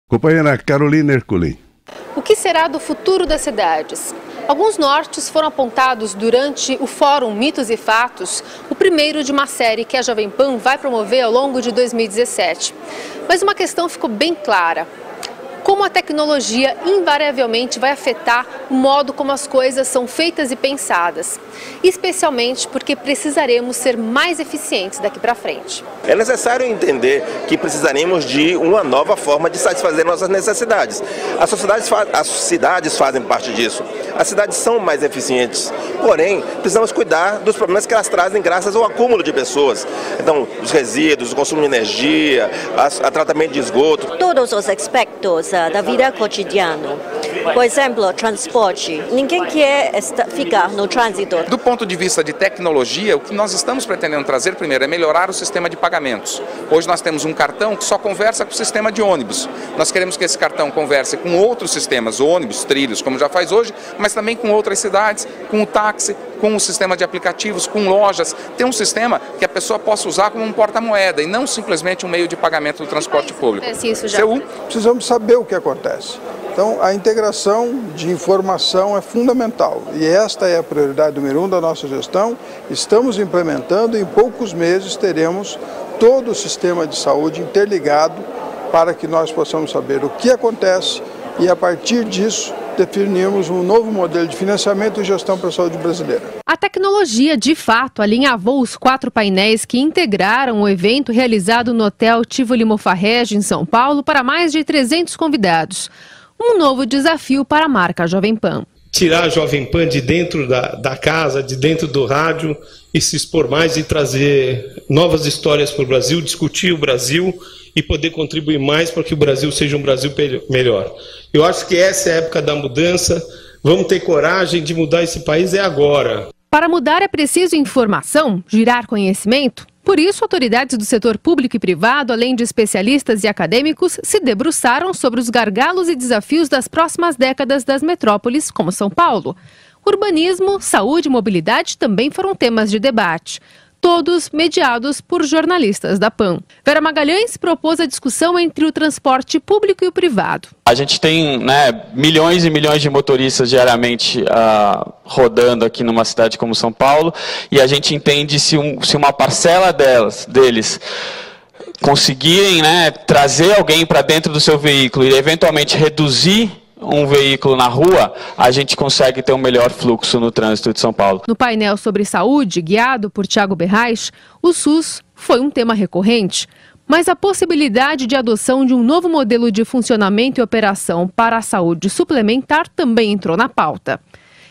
Companheira Carolina Ercolim. O que será do futuro das cidades? Alguns nortes foram apontados durante o Fórum Mitos e Fatos, o primeiro de uma série que a Jovem Pan vai promover ao longo de 2017. Mas uma questão ficou bem clara. Como a tecnologia invariavelmente vai afetar o modo como as coisas são feitas e pensadas, especialmente porque precisaremos ser mais eficientes daqui para frente. É necessário entender que precisaremos de uma nova forma de satisfazer nossas necessidades. As cidades fazem parte disso. As cidades são mais eficientes, porém, precisamos cuidar dos problemas que elas trazem graças ao acúmulo de pessoas. Então, os resíduos, o consumo de energia, o tratamento de esgoto. Todos os aspectos da vida cotidiana. Por exemplo, transporte. Ninguém quer ficar no trânsito. Do ponto de vista de tecnologia, o que nós estamos pretendendo trazer primeiro é melhorar o sistema de pagamentos. Hoje nós temos um cartão que só conversa com o sistema de ônibus. Nós queremos que esse cartão converse com outros sistemas, ônibus, trilhos, como já faz hoje, mas também com outras cidades, com o táxi, com o sistema de aplicativos, com lojas. Tem um sistema que a pessoa possa usar como um porta-moeda e não simplesmente um meio de pagamento do transporte público. Precisamos saber o que acontece. Então, a integração de informação é fundamental e esta é a prioridade número 1 da nossa gestão. Estamos implementando e em poucos meses teremos todo o sistema de saúde interligado para que nós possamos saber o que acontece e, a partir disso, definirmos um novo modelo de financiamento e gestão para a saúde brasileira. A tecnologia, de fato, alinhavou os 4 painéis que integraram o evento realizado no Hotel Tivoli Mofarrege, em São Paulo, para mais de 300 convidados. Um novo desafio para a marca Jovem Pan. Tirar a Jovem Pan de dentro da casa, de dentro do rádio e se expor mais e trazer novas histórias para o Brasil, discutir o Brasil e poder contribuir mais para que o Brasil seja um Brasil melhor. Eu acho que essa é a época da mudança. Vamos ter coragem de mudar esse país, é agora. Para mudar é preciso informação, girar conhecimento. Por isso, autoridades do setor público e privado, além de especialistas e acadêmicos, se debruçaram sobre os gargalos e desafios das próximas décadas das metrópoles, como São Paulo. Urbanismo, saúde e mobilidade também foram temas de debate. Todos mediados por jornalistas da PAN. Vera Magalhães propôs a discussão entre o transporte público e o privado. A gente tem milhões e milhões de motoristas diariamente rodando aqui numa cidade como São Paulo, e a gente entende se uma parcela deles conseguirem trazer alguém para dentro do seu veículo e eventualmente reduzir um veículo na rua, a gente consegue ter um melhor fluxo no trânsito de São Paulo. No painel sobre saúde, guiado por Thiago Berrais, o SUS foi um tema recorrente, mas a possibilidade de adoção de um novo modelo de funcionamento e operação para a saúde suplementar também entrou na pauta.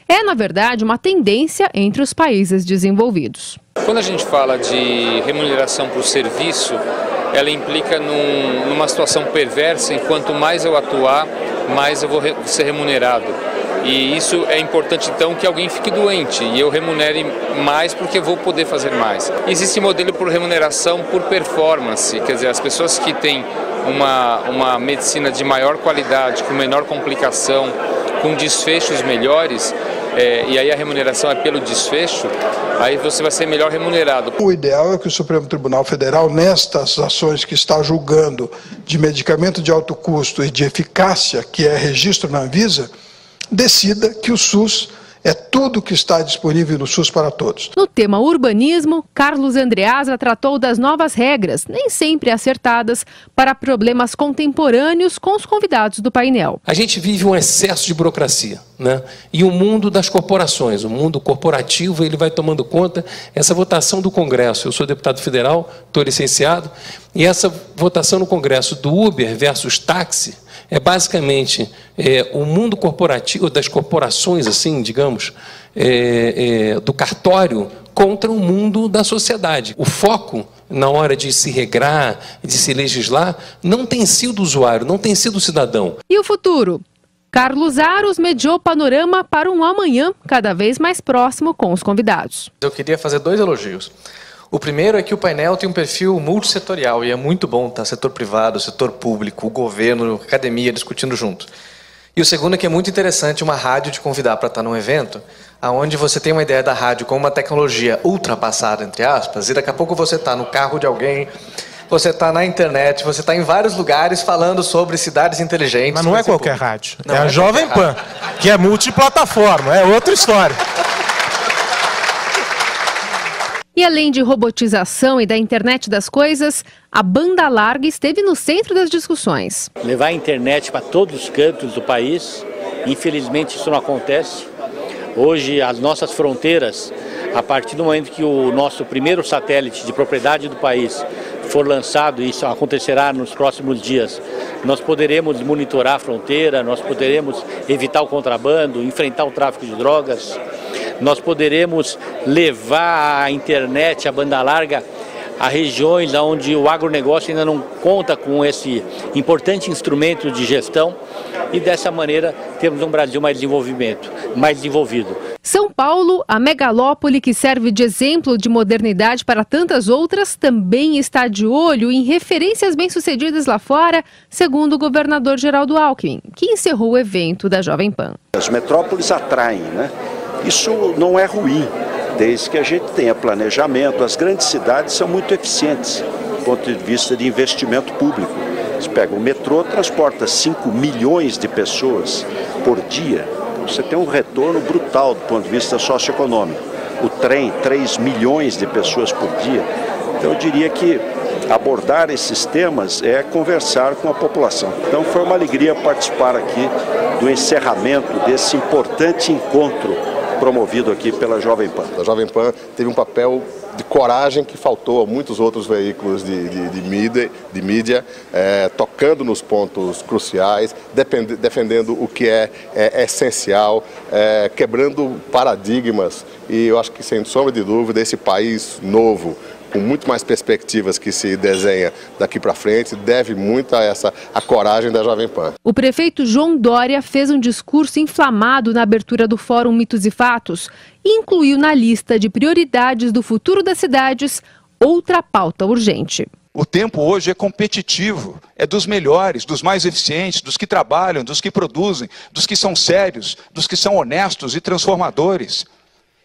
É, na verdade, uma tendência entre os países desenvolvidos. Quando a gente fala de remuneração para o serviço, ela implica numa situação perversa, em quanto mais eu atuar, mais eu vou ser remunerado. E isso é importante, então, que alguém fique doente e eu remunere mais porque eu vou poder fazer mais. Existe modelo por remuneração por performance, quer dizer, as pessoas que têm uma medicina de maior qualidade, com menor complicação, com desfechos melhores, e aí a remuneração é pelo desfecho, aí você vai ser melhor remunerado. O ideal é que o Supremo Tribunal Federal, nestas ações que está julgando de medicamento de alto custo e de eficácia, que é registro na Anvisa, decida que o SUS é tudo que está disponível no SUS para todos. No tema urbanismo, Carlos Andreasa tratou das novas regras, nem sempre acertadas, para problemas contemporâneos com os convidados do painel. A gente vive um excesso de burocracia, E o mundo das corporações, o mundo corporativo, ele vai tomando conta. Essa votação do Congresso, eu sou deputado federal, estou licenciado, e essa votação no Congresso do Uber versus táxi, é basicamente o mundo corporativo, das corporações, assim, digamos, do cartório contra o mundo da sociedade. O foco, na hora de se regrar, de se legislar, não tem sido o usuário, não tem sido o cidadão. E o futuro? Carlos Aros mediou panorama para um amanhã cada vez mais próximo com os convidados. Eu queria fazer 2 elogios. O primeiro é que o painel tem um perfil multissetorial e é muito bom estar setor privado, setor público, o governo, a academia discutindo junto. E o segundo é que é muito interessante uma rádio te convidar para estar num evento onde você tem uma ideia da rádio como uma tecnologia ultrapassada, entre aspas, e daqui a pouco você está no carro de alguém, você está na internet, você está em vários lugares falando sobre cidades inteligentes. Mas não é qualquer rádio, é a Jovem Pan, que é multiplataforma, é outra história. E além de robotização e da internet das coisas, a banda larga esteve no centro das discussões. Levar a internet para todos os cantos do país, infelizmente isso não acontece. Hoje as nossas fronteiras, a partir do momento que o nosso primeiro satélite de propriedade do país for lançado, isso acontecerá nos próximos dias, nós poderemos monitorar a fronteira, nós poderemos evitar o contrabando, enfrentar o tráfico de drogas. Nós poderemos levar a internet, a banda larga, a regiões onde o agronegócio ainda não conta com esse importante instrumento de gestão e dessa maneira temos um Brasil mais desenvolvido. São Paulo, a megalópole que serve de exemplo de modernidade para tantas outras, também está de olho em referências bem-sucedidas lá fora, segundo o governador Geraldo Alckmin, que encerrou o evento da Jovem Pan. As metrópoles atraem, né? Isso não é ruim, desde que a gente tenha planejamento. As grandes cidades são muito eficientes do ponto de vista de investimento público. Você pega o metrô, transporta 5 milhões de pessoas por dia. Você tem um retorno brutal do ponto de vista socioeconômico. O trem, 3 milhões de pessoas por dia. Então eu diria que abordar esses temas é conversar com a população. Então foi uma alegria participar aqui do encerramento desse importante encontro promovido aqui pela Jovem Pan. A Jovem Pan teve um papel de coragem que faltou a muitos outros veículos de mídia, tocando nos pontos cruciais, defendendo o que é essencial, quebrando paradigmas. E eu acho que, sem sombra de dúvida, esse país novo, com muito mais perspectivas que se desenha daqui para frente, deve muito a coragem da Jovem Pan. O prefeito João Dória fez um discurso inflamado na abertura do Fórum Mitos e Fatos e incluiu na lista de prioridades do futuro das cidades outra pauta urgente. O tempo hoje é competitivo, é dos melhores, dos mais eficientes, dos que trabalham, dos que produzem, dos que são sérios, dos que são honestos e transformadores.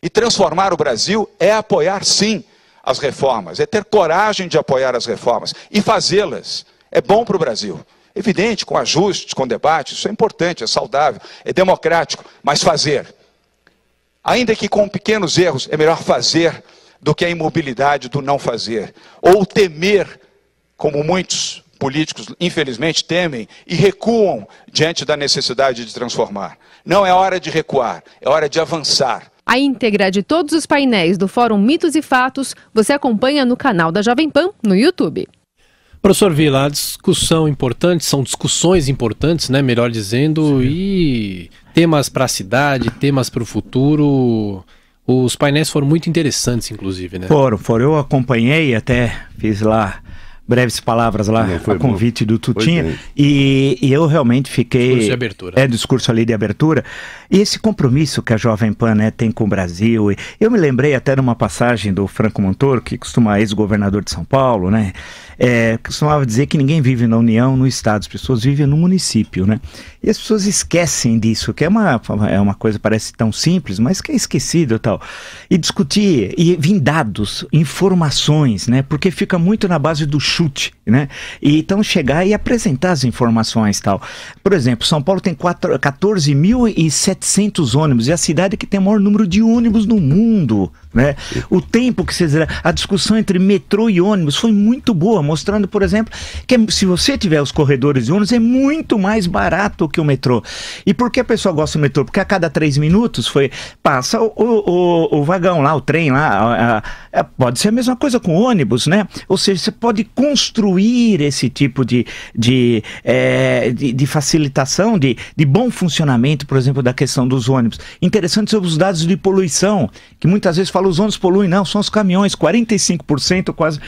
E transformar o Brasil é apoiar, sim, as reformas, é ter coragem de apoiar as reformas e fazê-las. É bom para o Brasil. Evidente, com ajustes, com debates, isso é importante, é saudável, é democrático, mas fazer. Ainda que com pequenos erros, é melhor fazer do que a imobilidade do não fazer. Ou temer, como muitos políticos, infelizmente, temem e recuam diante da necessidade de transformar. Não é hora de recuar, é hora de avançar. A íntegra de todos os painéis do Fórum Mitos e Fatos você acompanha no canal da Jovem Pan no YouTube. Professor Vila, a discussão importante, são discussões importantes, né, melhor dizendo, sim, e temas para a cidade, temas para o futuro. Os painéis foram muito interessantes, inclusive, né? Foram. Eu acompanhei, até fiz lá breves palavras lá, a convite do Tutinha, e eu realmente fiquei... Discurso de abertura. Discurso ali de abertura. E esse compromisso que a Jovem Pan, né, tem com o Brasil. E eu me lembrei até de uma passagem do Franco Montoro, que costuma ex-governador de São Paulo, né? Costumava dizer que ninguém vive na União, no Estado, as pessoas vivem no município, né? E as pessoas esquecem disso, que é uma coisa, parece tão simples, mas que é esquecido e tal. E discutir, e vir dados, informações, né? Porque fica muito na base do chute, né? E então chegar e apresentar as informações e tal. Por exemplo, São Paulo tem 14.700 ônibus, é a cidade que tem o maior número de ônibus no mundo, né? O tempo que a discussão entre metrô e ônibus foi muito boa, mostrando, por exemplo, que se você tiver os corredores de ônibus, é muito mais barato que o metrô. E por que a pessoa gosta do metrô? Porque a cada 3 minutos passa o vagão lá, o trem lá. Pode ser a mesma coisa com ônibus, né? Ou seja, você pode construir esse tipo de facilitação, de bom funcionamento, por exemplo, da questão dos ônibus. Interessante sobre os dados de poluição, que muitas vezes falam os ônibus poluem, não, são os caminhões, 45% quase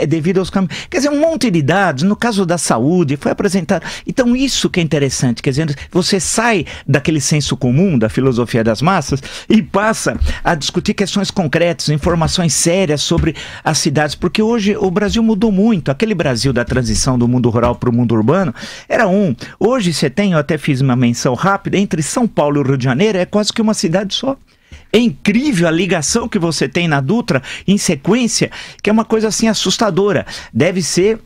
devido aos caminhões. Quer dizer, um monte de dados, no caso da saúde, foi apresentado. Então isso que é interessante, quer dizer, você sai daquele senso comum, da filosofia das massas, e passa a discutir questões concretas, informações sérias sobre as cidades, porque hoje o Brasil mudou muito. Aquele Brasil da transição do mundo rural para o mundo urbano era Hoje você tem, eu até fiz uma menção rápida, entre São Paulo e o Rio de Janeiro é quase que uma cidade só. É incrível a ligação que você tem na Dutra em sequência, que é uma coisa assim assustadora. Deve ser,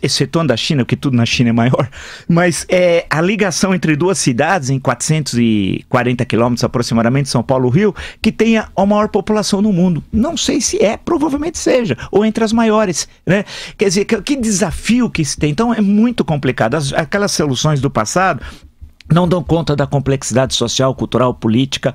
excetuando a China, porque tudo na China é maior, mas a ligação entre duas cidades, em 440 quilômetros aproximadamente, São Paulo e Rio, que tenha a maior população no mundo. Não sei se provavelmente seja, ou entre as maiores, né? Quer dizer, que desafio que se tem. Então é muito complicado. Aquelas soluções do passado não dão conta da complexidade social, cultural, política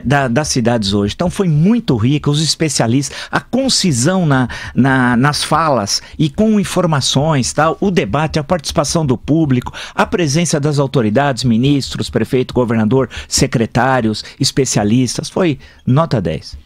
das cidades hoje. Então foi muito rica, os especialistas, a concisão nas falas e com informações, tal, o debate, a participação do público, a presença das autoridades, ministros, prefeito, governador, secretários, especialistas, foi nota 10.